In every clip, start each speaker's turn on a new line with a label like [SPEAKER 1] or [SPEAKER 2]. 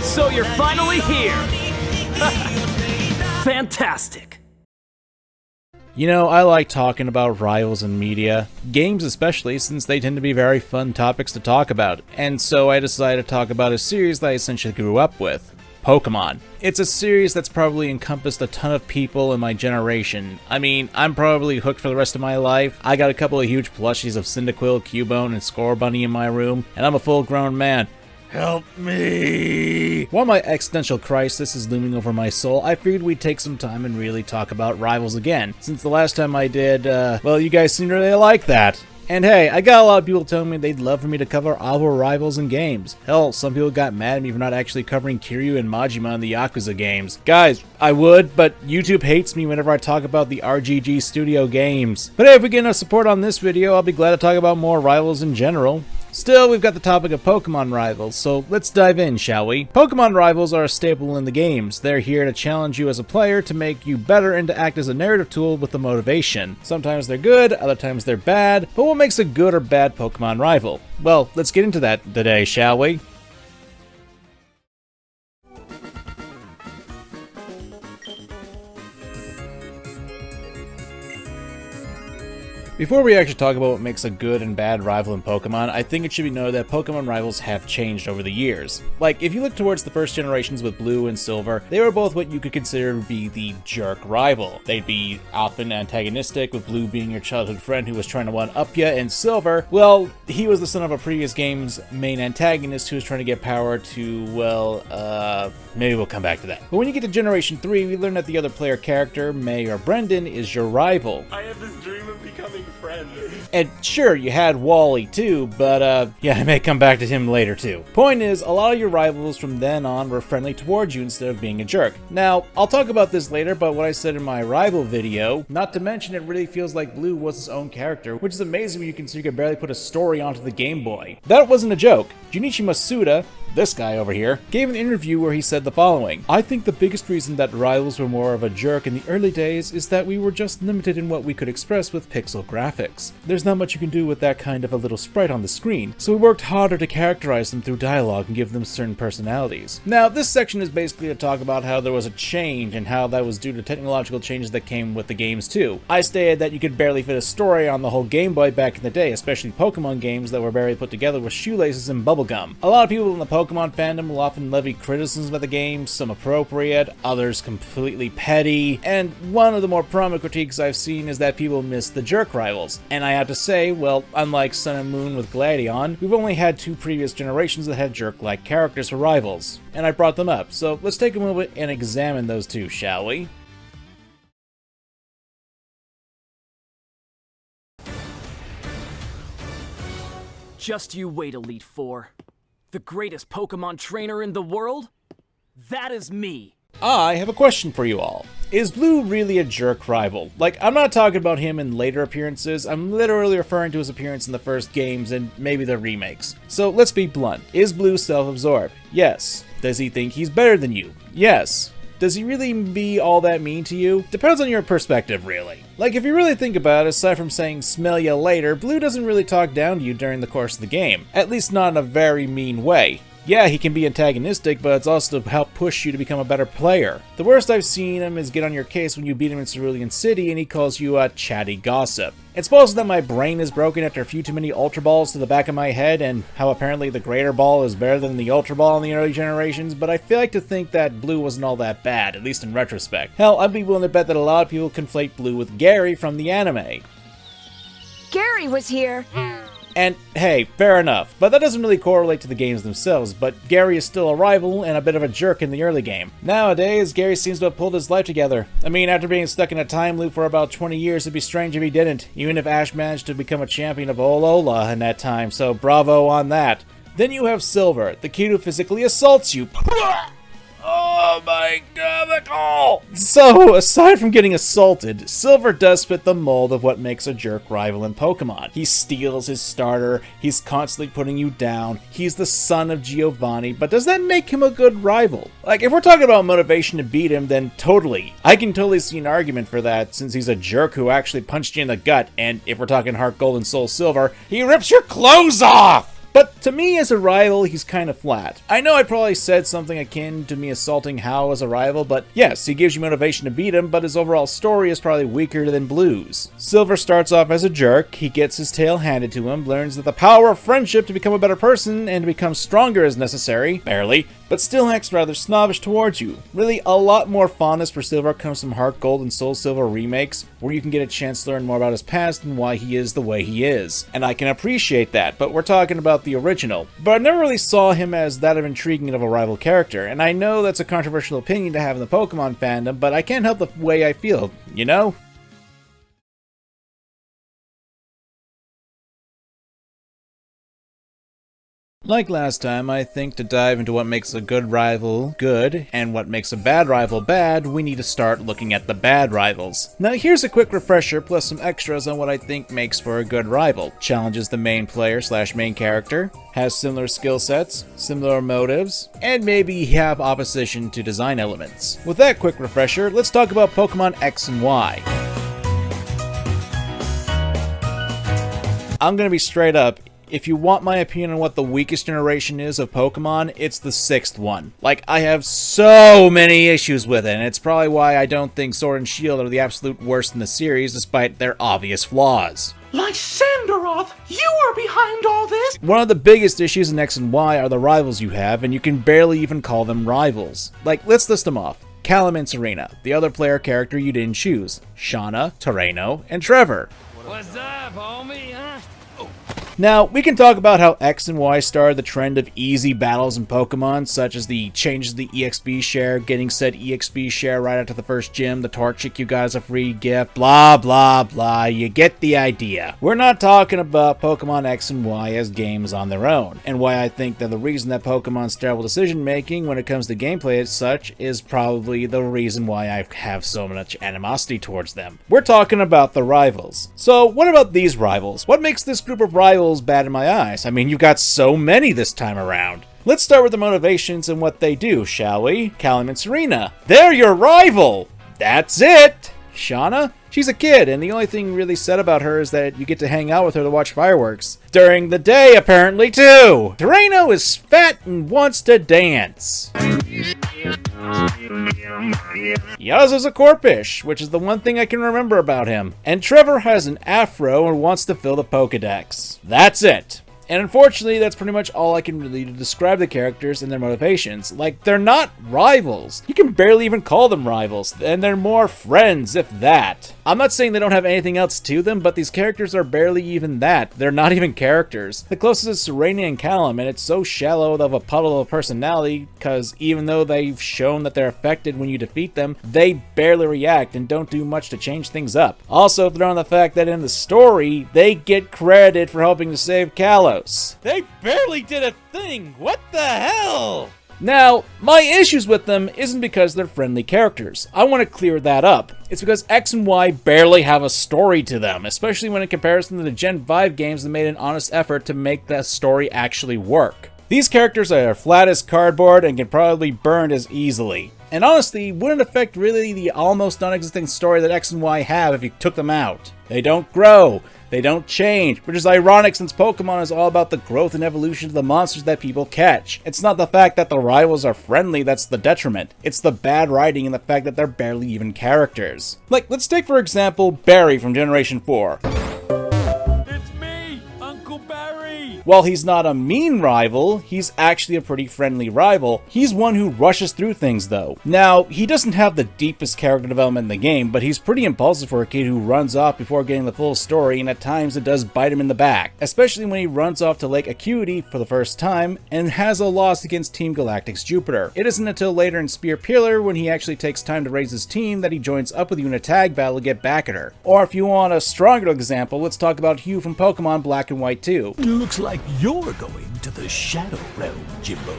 [SPEAKER 1] So you're finally here! Fantastic!
[SPEAKER 2] You know, I like talking about rivals in media, games especially, since they tend to be very fun topics to talk about, and so I decided to talk about a series that I essentially grew up with. Pokemon. It's a series that's probably encompassed a ton of people in my generation. I mean, I'm probably hooked for the rest of my life. I got a couple of huge plushies of Cyndaquil, Cubone, and Scorbunny in my room, and I'm a full-grown man. Help me! While my existential crisis is looming over my soul, I figured we'd take some time and really talk about rivals again, since the last time I did, well, you guys seem to really like that. And hey, I got a lot of people telling me they'd love for me to cover our rivals in games. Hell, some people got mad at me for not actually covering Kiryu and Majima in the Yakuza games. Guys, I would, but YouTube hates me whenever I talk about the RGG Studio games. But hey, if we get enough support on this video, I'll be glad to talk about more rivals in general. Still, we've got the topic of Pokemon rivals, so let's dive in, shall we? Pokemon rivals are a staple in the games. They're here to challenge you as a player, to make you better, and to act as a narrative tool with the motivation. Sometimes they're good, other times they're bad, but what makes a good or bad Pokemon rival? Well, let's get into that today, shall we? Before we actually talk about what makes a good and bad rival in Pokemon, I think it should be noted that Pokemon rivals have changed over the years. Like, if you look towards the first generations with Blue and Silver, they were both what you could consider to be the jerk rival. They'd be often antagonistic, with Blue being your childhood friend who was trying to one-up ya, and Silver, well, he was the son of a previous game's main antagonist who was trying to get power to, well, maybe we'll come back to that. But when you get to Generation 3, we learn that the other player character, May or Brendan, is your rival.
[SPEAKER 3] I have this dream of becoming friends.
[SPEAKER 2] And sure, you had Wally too, but yeah, I may come back to him later too. Point is, a lot of your rivals from then on were friendly towards you instead of being a jerk. Now, I'll talk about this later, but what I said in my rival video, not to mention it really feels like Blue was his own character, which is amazing when you consider you could barely put a story onto the Game Boy. That wasn't a joke. Junichi Masuda, this guy over here, gave an interview where he said the following: "I think the biggest reason that rivals were more of a jerk in the early days is that we were just limited in what we could express with pixel graphics. There's not much you can do with that kind of a little sprite on the screen, so we worked harder to characterize them through dialogue and give them certain personalities." Now, this section is basically to talk about how there was a change and how that was due to technological changes that came with the games too. I stated that you could barely fit a story on the whole Game Boy back in the day, especially Pokemon games that were barely put together with shoelaces and bubblegum. A lot of people in the Pokemon fandom will often levy criticisms about the game, some appropriate, others completely petty, and one of the more prominent critiques I've seen is that people miss the jerk rivals. And I have to say, well, unlike Sun and Moon with Gladion, we've only had two previous generations that had jerk-like characters for rivals, and I brought them up, so let's take a moment and examine those two, shall we?
[SPEAKER 1] Just you wait, Elite Four. The greatest Pokemon trainer in the world? That is me!
[SPEAKER 2] I have a question for you all. Is Blue really a jerk rival? Like, I'm not talking about him in later appearances, I'm literally referring to his appearance in the first games and maybe the remakes. So let's be blunt. Is Blue self-absorbed? Yes. Does he think he's better than you? Yes. Does he really be all that mean to you? Depends on your perspective, really. Like, if you really think about it, aside from saying smell ya later, Blue doesn't really talk down to you during the course of the game. At least not in a very mean way. Yeah, he can be antagonistic, but it's also to help push you to become a better player. The worst I've seen him is get on your case when you beat him in Cerulean City and he calls you a chatty gossip. It's supposed that my brain is broken after a few too many Ultra Balls to the back of my head, and how apparently the Greater Ball is better than the Ultra Ball in the early generations, but I feel like to think that Blue wasn't all that bad, at least in retrospect. Hell, I'd be willing to bet that a lot of people conflate Blue with Gary from the anime.
[SPEAKER 4] Gary was here.
[SPEAKER 2] And hey, fair enough, but that doesn't really correlate to the games themselves, but Gary is still a rival and a bit of a jerk in the early game. Nowadays, Gary seems to have pulled his life together. I mean, after being stuck in a time loop for about 20 years, it'd be strange if he didn't, even if Ash managed to become a champion of Olola in that time, so bravo on that. Then you have Silver, the kid who physically assaults you. Oh! Oh my god, the call! So, aside from getting assaulted, Silver does fit the mold of what makes a jerk rival in Pokemon. He steals his starter, he's constantly putting you down, he's the son of Giovanni, but does that make him a good rival? Like, if we're talking about motivation to beat him, then totally. I can totally see an argument for that, since he's a jerk who actually punched you in the gut, and if we're talking Heart Gold and Soul Silver, he rips your clothes off! But to me, as a rival, he's kind of flat. I know I probably said something akin to me assaulting Hao as a rival, but yes, he gives you motivation to beat him, but his overall story is probably weaker than Blue's. Silver starts off as a jerk, he gets his tail handed to him, learns that the power of friendship to become a better person and to become stronger is necessary, barely, but still acts rather snobbish towards you. Really, a lot more fondness for Silver comes from Heart Gold and Soul Silver remakes, where you can get a chance to learn more about his past and why he is the way he is. And I can appreciate that, but we're talking about the original. But I never really saw him as that intriguing of a rival character, and I know that's a controversial opinion to have in the Pokemon fandom, but I can't help the way I feel, you know? Like last time, I think to dive into what makes a good rival good, and what makes a bad rival bad, we need to start looking at the bad rivals. Now here's a quick refresher plus some extras on what I think makes for a good rival. Challenges the main player / main character, has similar skill sets, similar motives, and maybe have opposition to design elements. With that quick refresher, let's talk about Pokemon X and Y. I'm gonna be straight up. If you want my opinion on what the weakest generation is of Pokemon, it's the 6th one. Like, I have so many issues with it, and it's probably why I don't think Sword and Shield are the absolute worst in the series, despite their obvious flaws.
[SPEAKER 5] Lysandaroth, you are behind all this?
[SPEAKER 2] One of the biggest issues in X and Y are the rivals you have, and you can barely even call them rivals. Like, let's list them off. Callum and Serena, the other player character you didn't choose. Shauna, Terreno, and Trevor.
[SPEAKER 1] What's up, homie, huh?
[SPEAKER 2] Now, we can talk about how X and Y started the trend of easy battles in Pokemon, such as the changes to the EXP share, getting said EXP share right after the first gym, the Torchic you got as a free gift, blah blah blah, you get the idea. We're not talking about Pokemon X and Y as games on their own, and why I think that the reason that Pokemon's terrible decision making when it comes to gameplay as such is probably the reason why I have so much animosity towards them. We're talking about the rivals. So what about these rivals? What makes this group of rivals bad in my eyes? I mean, you've got so many this time around. Let's start with the motivations and what they do, shall we? Callum and Serena. They're your rival! That's it! Shauna? She's a kid, and the only thing really said about her is that you get to hang out with her to watch fireworks. During the day, apparently, too! Terreno is fat and wants to dance. Yaz a Corpish, which is the one thing I can remember about him. And Trevor has an afro and wants to fill the Pokedex. That's it. And unfortunately, that's pretty much all I can really do to describe the characters and their motivations. Like, they're not rivals. You can barely even call them rivals, and they're more friends, if that. I'm not saying they don't have anything else to them, but these characters are barely even that. They're not even characters. The closest is Serena and Callum, and it's so shallow of a puddle of personality, because even though they've shown that they're affected when you defeat them, they barely react and don't do much to change things up. Also, throw in the fact that in the story, they get credited for helping to save Kalos. They barely did a thing! What the hell? Now, my issues with them isn't because they're friendly characters. I want to clear that up. It's because X and Y barely have a story to them, especially when in comparison to the Gen 5 games that made an honest effort to make that story actually work. These characters are flat as cardboard and can probably be burned as easily. And honestly, wouldn't affect really the almost non-existent story that X and Y have if you took them out. They don't grow. They don't change, which is ironic since Pokemon is all about the growth and evolution of the monsters that people catch. It's not the fact that the rivals are friendly that's the detriment. It's the bad writing and the fact that they're barely even characters. Like, let's take for example Barry from Generation 4.
[SPEAKER 5] It's me, Uncle Barry!
[SPEAKER 2] While he's not a mean rival, he's actually a pretty friendly rival. He's one who rushes through things though. Now, he doesn't have the deepest character development in the game, but he's pretty impulsive for a kid who runs off before getting the full story, and at times it does bite him in the back. Especially when he runs off to Lake Acuity for the first time, and has a loss against Team Galactic's Jupiter. It isn't until later in Spear Pillar when he actually takes time to raise his team that he joins up with you in a tag battle to get back at her. Or if you want a stronger example, let's talk about Hugh from Pokemon Black and White 2.
[SPEAKER 6] Looks like you're going to the Shadow Realm, Jimbo.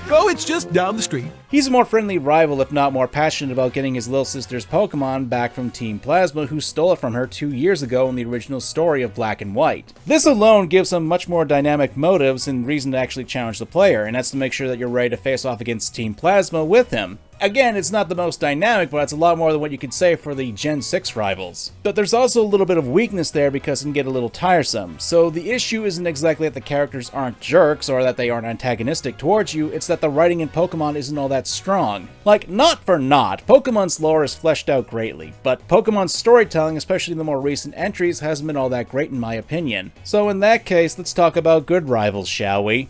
[SPEAKER 6] Oh, it's just down the street.
[SPEAKER 2] He's a more friendly rival, if not more passionate about getting his little sister's Pokemon back from Team Plasma, who stole it from her 2 years ago in the original story of Black and White. This alone gives him much more dynamic motives and reason to actually challenge the player, and that's to make sure that you're ready to face off against Team Plasma with him. Again, it's not the most dynamic, but it's a lot more than what you could say for the Gen 6 rivals. But there's also a little bit of weakness there because it can get a little tiresome. So the issue isn't exactly that the characters aren't jerks or that they aren't antagonistic towards you, it's that the writing in Pokemon isn't all that strong. Like, not for naught, Pokemon's lore is fleshed out greatly, but Pokemon's storytelling, especially in the more recent entries, hasn't been all that great in my opinion. So in that case, let's talk about good rivals, shall we?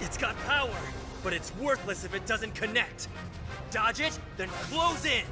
[SPEAKER 7] It's got power, but it's worthless if it doesn't connect. Dodge it, then close in!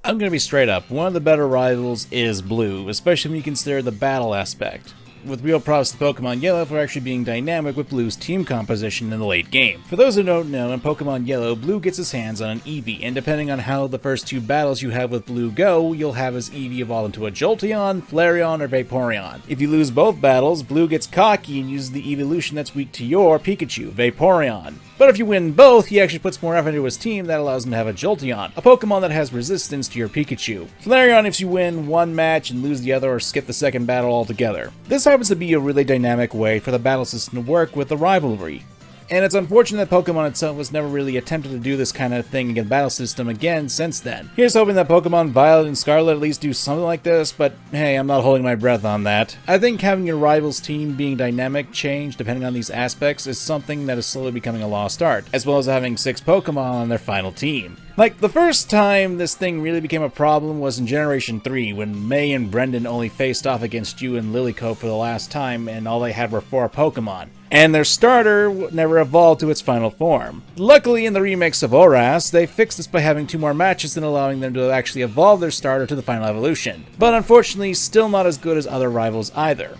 [SPEAKER 2] I'm gonna be straight up, one of the better rivals is Blue, especially when you consider the battle aspect. With real props to Pokemon Yellow for actually being dynamic with Blue's team composition in the late game. For those who don't know, in Pokemon Yellow, Blue gets his hands on an Eevee, and depending on how the first 2 battles you have with Blue go, you'll have his Eevee evolve into a Jolteon, Flareon, or Vaporeon. If you lose both battles, Blue gets cocky and uses the evolution that's weak to your Pikachu, Vaporeon. But if you win both, he actually puts more effort into his team that allows him to have a Jolteon, a Pokemon that has resistance to your Pikachu. Flareon if you win one match and lose the other or skip the second battle altogether. This happens to be a really dynamic way for the battle system to work with the rivalry. And it's unfortunate that Pokemon itself has never really attempted to do this kind of thing in the battle system again since then. Here's hoping that Pokemon Violet and Scarlet at least do something like this, but hey, I'm not holding my breath on that. I think having your rival's team being dynamic change depending on these aspects is something that is slowly becoming a lost art, as well as having 6 Pokemon on their final team. Like, the first time this thing really became a problem was in Generation 3, when May and Brendan only faced off against you and Lilyco for the last time, and all they had were 4 Pokemon. And their starter never evolved to its final form. Luckily, in the remix of Oras, they fixed this by having 2 more matches and allowing them to actually evolve their starter to the final evolution. But unfortunately, still not as good as other rivals either.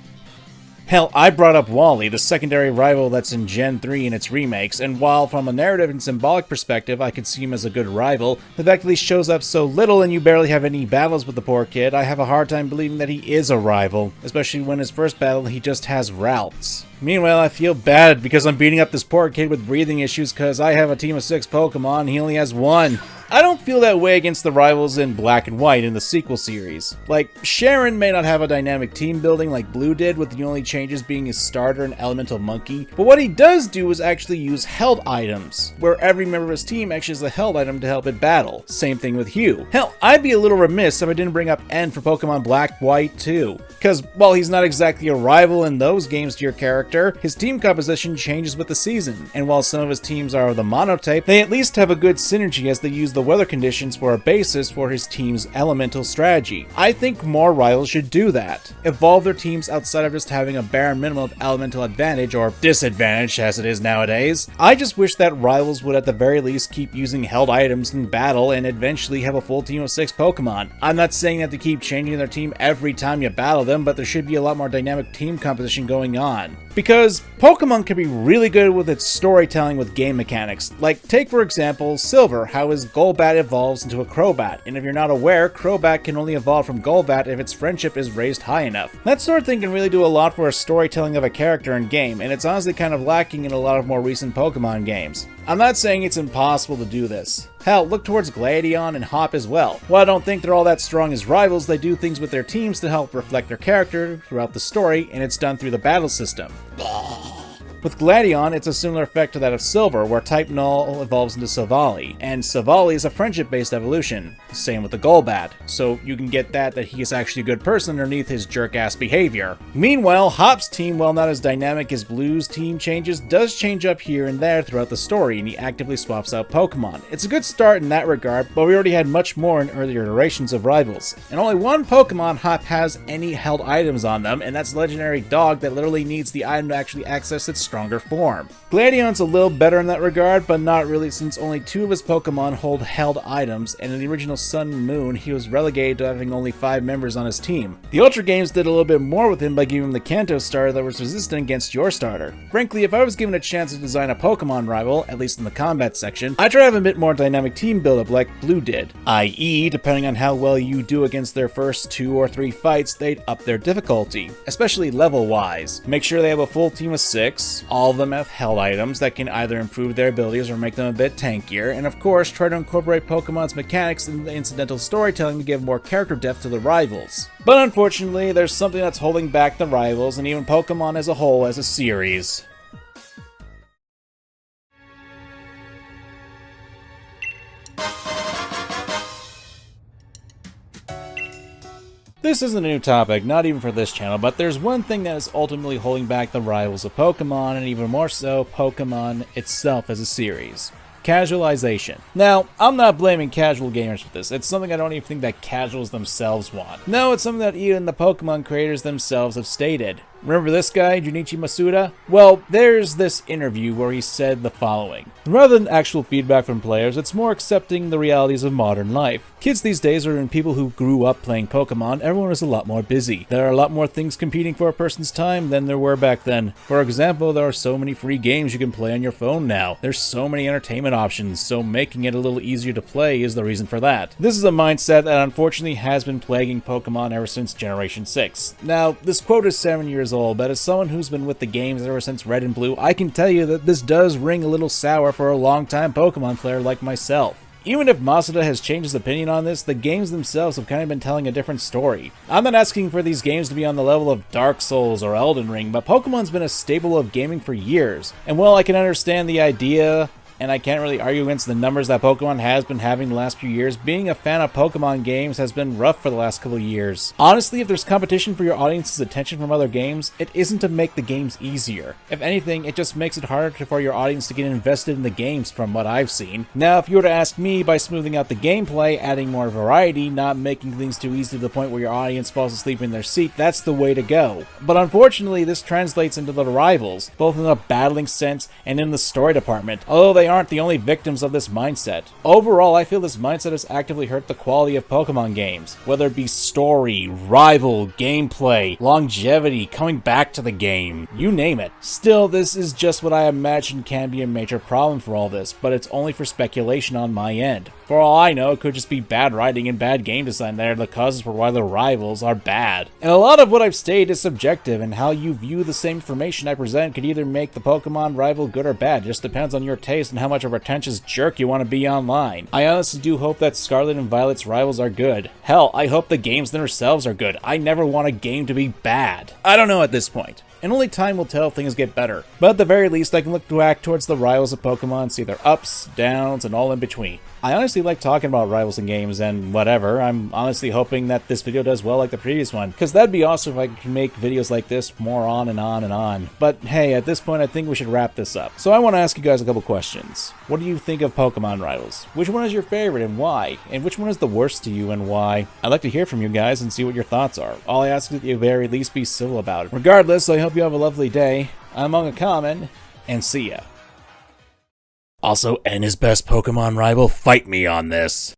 [SPEAKER 2] Hell, I brought up Wally, the secondary rival that's in Gen 3 in its remakes, and while from a narrative and symbolic perspective I could see him as a good rival, the fact that he shows up so little and you barely have any battles with the poor kid, I have a hard time believing that he is a rival, especially when his first battle he just has routes. Meanwhile, I feel bad because I'm beating up this poor kid with breathing issues because I have a team of 6 Pokemon and he only has 1. I don't feel that way against the rivals in Black and White in the sequel series. Like, Sharon may not have a dynamic team building like Blue did, with the only changes being his starter and Elemental Monkey, but what he does do is actually use held items, where every member of his team actually has a held item to help it battle. Same thing with Hugh. Hell, I'd be a little remiss if I didn't bring up N for Pokemon Black, White too, because while he's not exactly a rival in those games to your character, his team composition changes with the season, and while some of his teams are of the monotype, they at least have a good synergy as they use the weather conditions for a basis for his team's elemental strategy. I think more rivals should do that. Evolve their teams outside of just having a bare minimum of elemental advantage, or disadvantage as it is nowadays. I just wish that rivals would at the very least keep using held items in battle and eventually have a full team of 6 Pokemon. I'm not saying that to keep changing their team every time you battle them, but there should be a lot more dynamic team composition going on. Because Pokemon can be really good with its storytelling with game mechanics. Like, take for example, Silver, how his Golbat evolves into a Crobat, and if you're not aware, Crobat can only evolve from Golbat if its friendship is raised high enough. That sort of thing can really do a lot for a storytelling of a character in game, and it's honestly kind of lacking in a lot of more recent Pokemon games. I'm not saying it's impossible to do this. Hell, look towards Gladion and Hop as well. While I don't think they're all that strong as rivals, they do things with their teams to help reflect their character throughout the story, and it's done through the battle system. With Gladion, it's a similar effect to that of Silver, where Type Null evolves into Silvally, and Silvally is a friendship-based evolution. Same with the Golbat, so you can get that he is actually a good person underneath his jerk-ass behavior. Meanwhile, Hop's team, while not as dynamic as Blue's team changes, does change up here and there throughout the story, and he actively swaps out Pokemon. It's a good start in that regard, but we already had much more in earlier iterations of rivals. And only 1 Pokemon Hop has any held items on them, and that's the legendary dog that literally needs the item to actually access its strong stronger form. Gladiion's a little better in that regard, but not really, since only 2 of his Pokemon hold held items, and in the original Sun and Moon, he was relegated to having only 5 members on his team. The Ultra games did a little bit more with him by giving him the Kanto starter that was resistant against your starter. Frankly, if I was given a chance to design a Pokemon rival, at least in the combat section, I'd try to have a bit more dynamic team build-up like Blue did, i.e., depending on how well you do against their first 2 or 3 fights, they'd up their difficulty, especially level-wise. Make sure they have a full team of 6, all of them have held items that can either improve their abilities or make them a bit tankier, and of course try to incorporate Pokemon's mechanics in the incidental storytelling to give more character depth to the rivals. But unfortunately, there's something that's holding back the rivals and even Pokemon as a whole as a series. This isn't a new topic, not even for this channel, but there's one thing that is ultimately holding back the rivals of Pokemon, and even more so, Pokemon itself as a series. Casualization. Now, I'm not blaming casual gamers for this. It's something I don't even think that casuals themselves want. No, it's something that even the Pokemon creators themselves have stated. Remember this guy, Junichi Masuda? Well, there's this interview where he said the following. Rather than actual feedback from players, it's more accepting the realities of modern life. Kids these days are in people who grew up playing Pokemon, everyone is a lot more busy. There are a lot more things competing for a person's time than there were back then. For example, there are so many free games you can play on your phone now. There's so many entertainment options, so making it a little easier to play is the reason for that. This is a mindset that unfortunately has been plaguing Pokemon ever since Generation 6. Now, this quote is 7 years old, but as someone who's been with the games ever since Red and Blue, I can tell you that this does ring a little sour for a long-time Pokemon player like myself. Even if Masuda has changed his opinion on this, the games themselves have kind of been telling a different story. I'm not asking for these games to be on the level of Dark Souls or Elden Ring, but Pokemon's been a staple of gaming for years. And while I can understand the idea, and I can't really argue against the numbers that Pokemon has been having the last few years, being a fan of Pokemon games has been rough for the last couple of years. Honestly, if there's competition for your audience's attention from other games, it isn't to make the games easier. If anything, it just makes it harder for your audience to get invested in the games from what I've seen. Now, if you were to ask me, by smoothing out the gameplay, adding more variety, not making things too easy to the point where your audience falls asleep in their seat, that's the way to go. But unfortunately, this translates into the rivals, both in the battling sense and in the story department, although they aren't the only victims of this mindset. Overall, I feel this mindset has actively hurt the quality of Pokemon games, whether it be story, rival, gameplay, longevity, coming back to the game, you name it. Still, this is just what I imagine can be a major problem for all this, but it's only for speculation on my end. For all I know, it could just be bad writing and bad game design that are the causes for why the rivals are bad. And a lot of what I've stated is subjective, and how you view the same information I present could either make the Pokemon rival good or bad. It just depends on your taste and how much of a pretentious jerk you want to be online. I honestly do hope that Scarlet and Violet's rivals are good. Hell, I hope the games themselves are good. I never want a game to be bad. I don't know at this point, and only time will tell if things get better. But at the very least, I can look back towards the rivals of Pokemon, see their ups, downs, and all in between. I honestly like talking about rivals in games and whatever. I'm honestly hoping that this video does well like the previous one, because that'd be awesome if I could make videos like this more on and on and on. But hey, at this point I think we should wrap this up. So I want to ask you guys a couple questions. What do you think of Pokemon rivals? Which one is your favorite and why? And which one is the worst to you and why? I'd like to hear from you guys and see what your thoughts are. All I ask is that you very least be civil about it. Regardless, I hope you have a lovely day. I'm MangaKamen, and see ya. Also, N is best Pokemon rival, fight me on this.